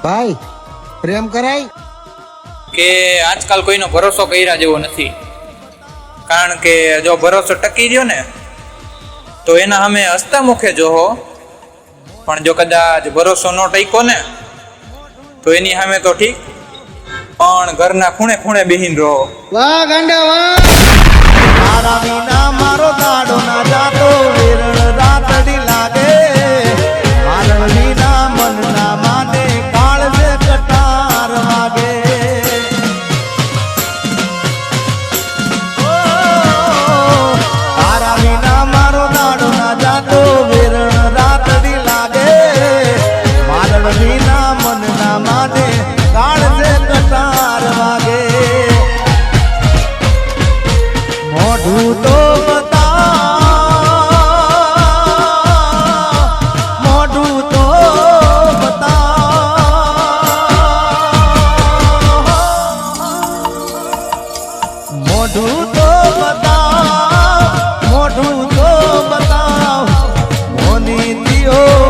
ભાઈ પ્રેમ કરાય કે આજકાલ કોઈનો ભરોસો કર્યા જેવો નથી. કારણ કે જો ભરોસો ટકી ગયો ને તો એના સામે હસતા મુખે જોહો, પણ જો કદાચ ભરોસો ન ટક્યો ને તો એની સામે તો ઠીક, પણ ઘરના ખૂણે ખૂણે બેહીને રહો. વાહ ગાંડા વાહ. તારા વિના મારો દાડો ના જાતો, વેરણ રાતડી લાગે. મારણ વિના મન ના માને, કાળજે કટાર વાગે. તારા વિના મારો દાડો ના જાતો, વેરણ રાતડી લાગે. મારણ વિના મન ના માને, કાળજે કટાર વાગે. મોઢું તો બતાવ, મોઢું તો બતાવ, મોઢું તો બતાવ, મોઢું તો બતાવ. મોની દિયો